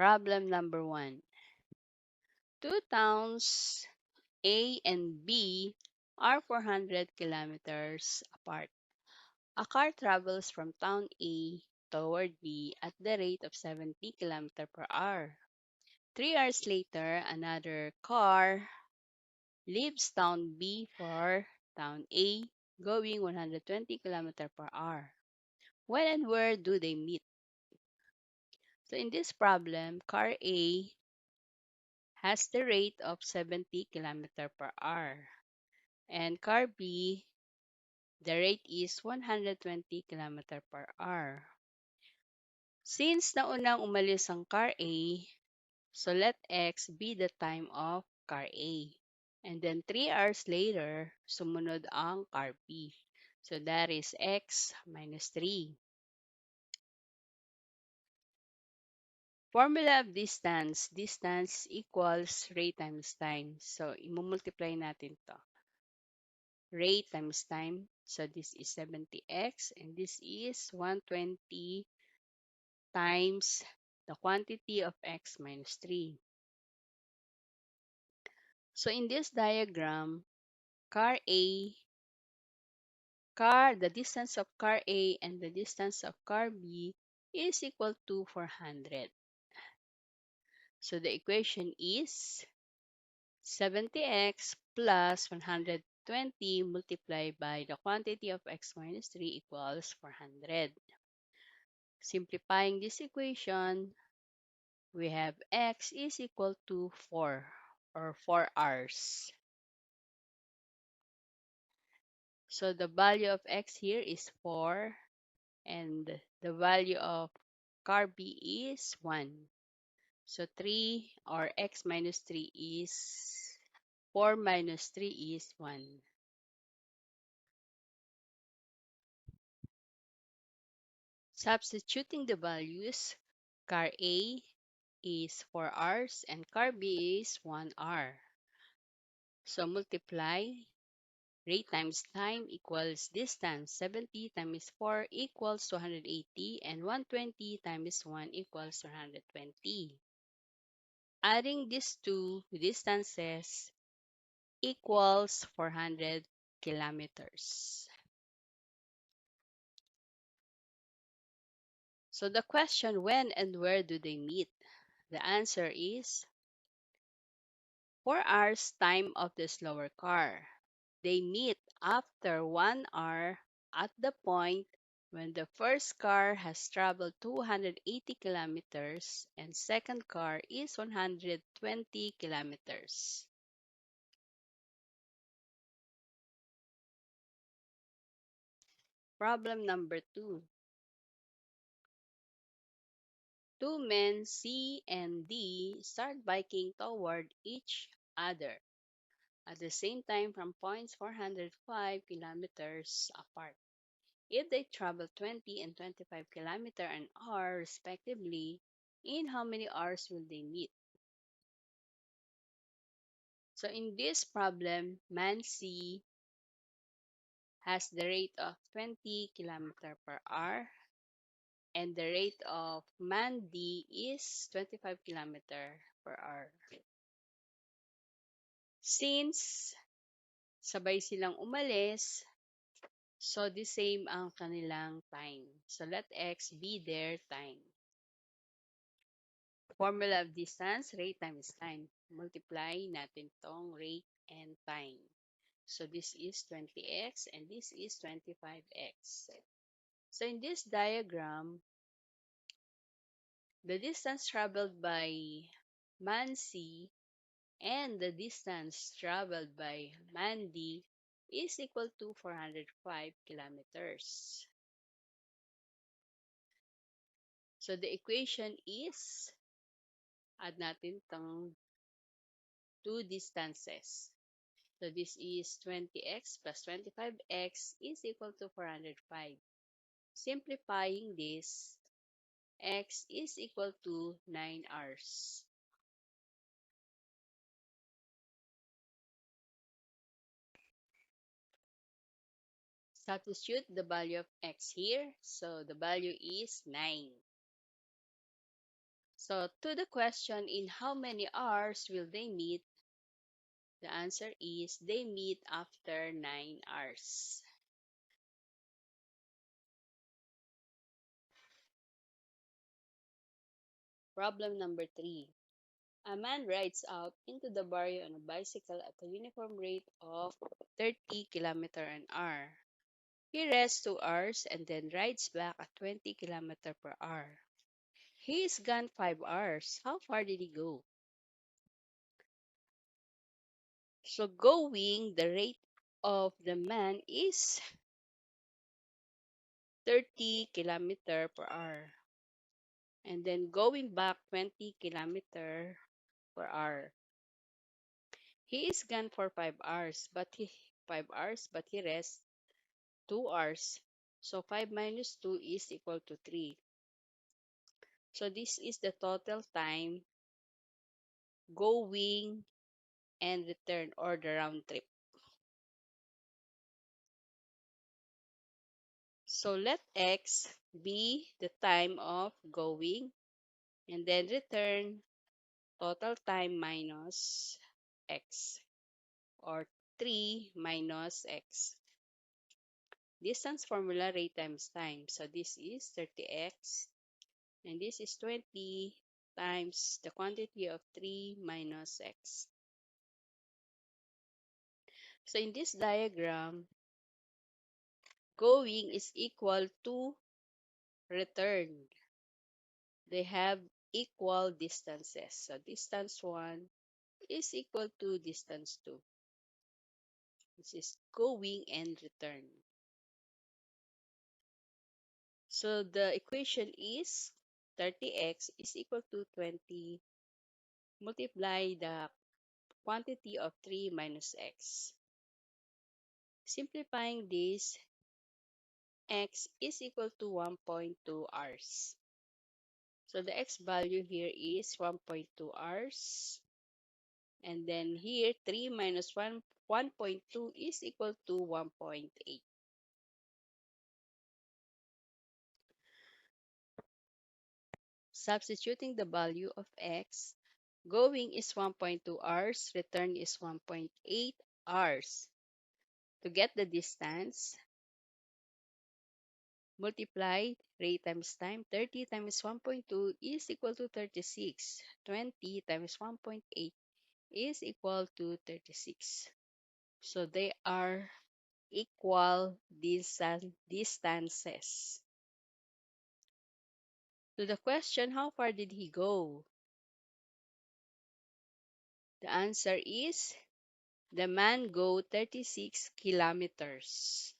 Problem number 1. Two towns A and B are 400 kilometers apart. A car travels from town A toward B at the rate of 70 kilometers per hour. 3 hours later, another car leaves town B for town A, going 120 kilometers per hour. When and where do they meet? So in this problem, car A has the rate of 70 kilometers per hour and car B, the rate is 120 kilometers per hour. Since naunang umalis ang car A, so let X be the time of car A. And then 3 hours later, sumunod ang car B. So that is X minus 3. Formula of distance. Distance equals rate times time. So, imumultiply natin to. Rate times time. So, this is 70x and this is 120 times the quantity of x minus 3. So, in this diagram, the distance of car A and the distance of car B is equal to 400. So, the equation is 70x plus 120 multiplied by the quantity of x minus 3 equals 400. Simplifying this equation, we have x is equal to 4 or 4 hours. So the value of x here is 4 and the value of car B is 1. So 3 or x minus 3 is 4 minus 3 is 1. Substituting the values, car A is 4 hours and car B is 1 hour. So multiply rate times time equals distance. 70 times 4 equals 280 and 120 times 1 equals 120. Adding these two distances equals 400 kilometers. So the question, when and where do they meet? The answer is 4 hours time of the slower car. They meet after 1 hour at the point when the first car has traveled 280 kilometers and second car is 120 kilometers. Problem number 2. Two men C and D start biking toward each other at the same time from points 405 kilometers apart. If they travel 20 and 25 kilometers an hour respectively, in how many hours will they meet? So in this problem, man C has the rate of 20 kilometers per hour and the rate of man D is 25 kilometers per hour. Since sabay silang umalis, so the same ang kanilang time. So let X be their time. Formula of distance, rate times time. Multiply natin tong rate and time. So this is 20x and this is 25x. So in this diagram, the distance traveled by man C and the distance traveled by man D is equal to 405 kilometers. So the equation is, add natin tong two distances. So this is 20x plus 25x is equal to 405. Simplifying this, x is equal to 9 hours. Substitute the value of x here. So the value is 9. So, to the question, in how many hours will they meet? The answer is they meet after 9 hours. Problem number 3. A man rides out into the barrio on a bicycle at a uniform rate of 30 km an hour. He rests 2 hours and then rides back at 20 km per hour. He is gone 5 hours. How far did he go? So going, the rate of the man is 30 km per hour. And then going back 20 km per hour. He is gone for 5 hours, but he rests 2 hours. So 5 minus 2 is equal to 3. So this is the total time going and return, or the round trip. So let x be the time of going, and then return total time minus x, or 3 minus x. Distance formula, rate times time. So this is 30x, and this is 20 times the quantity of 3 minus x. So in this diagram, going is equal to return. They have equal distances. So distance 1 is equal to distance 2. This is going and return. So the equation is 30x is equal to 20 multiply the quantity of 3 minus x. Simplifying this, x is equal to 1.2 hours. So the x value here is 1.2 hours. And then here, 3 minus 1.2 is equal to 1.8. Substituting the value of x, going is 1.2 hours, return is 1.8 hours. To get the distance, multiply rate times time. 30 times 1.2 is equal to 36. 20 times 1.8 is equal to 36. So they are equal distances. To the question, how far did he go? The answer is the man go 36 kilometers.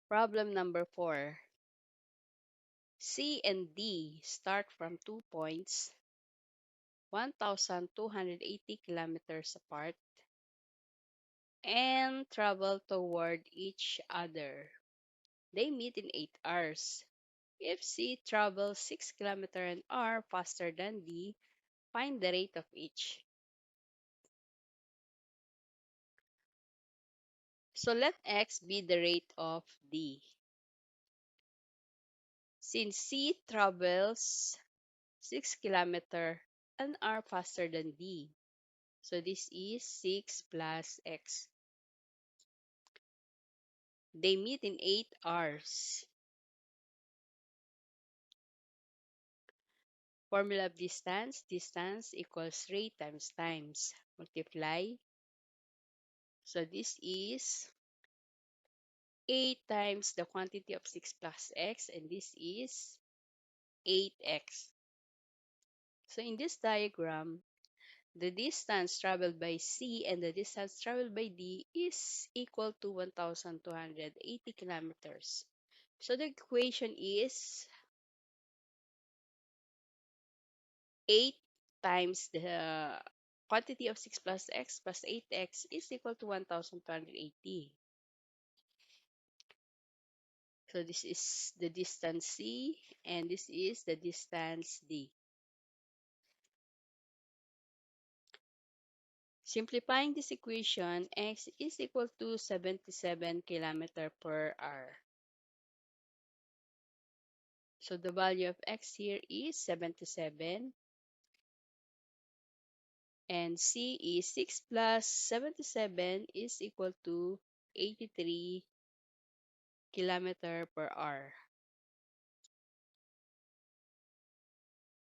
Problem number 4. C and D start from 2 points 1,280 kilometers apart and travel toward each other. They meet in 8 hours. If C travels 6 kilometers an hour faster than D, find the rate of each. So let x be the rate of D. Since C travels 6 kilometers an hour faster than D, so this is 6 plus x. They meet in 8 hours. Formula of distance, distance equals rate times times. Multiply. So this is 8 times the quantity of 6 plus x, and this is 8x. So in this diagram, the distance traveled by C and the distance traveled by D is equal to 1,280 kilometers. So the equation is 8 times the quantity of 6 plus 8x is equal to 1,280. So this is the distance C and this is the distance D. Simplifying this equation, x is equal to 77 km per hour. So the value of x here is 77 and C is 6 plus 77 is equal to 83 kilometer per hour.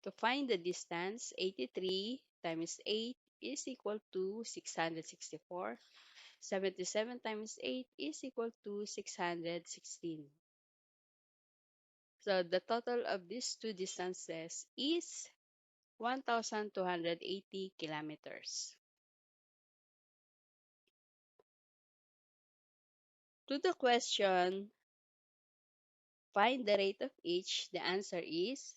To find the distance, 83 times 8 is equal to 664. 77 times 8 is equal to 616. So the total of these two distances is 1,280 kilometers. To the question, find the rate of each, the answer is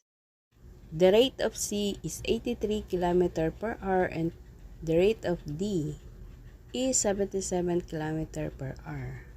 the rate of C is 83 km per hour and the rate of D is 77 km per hour.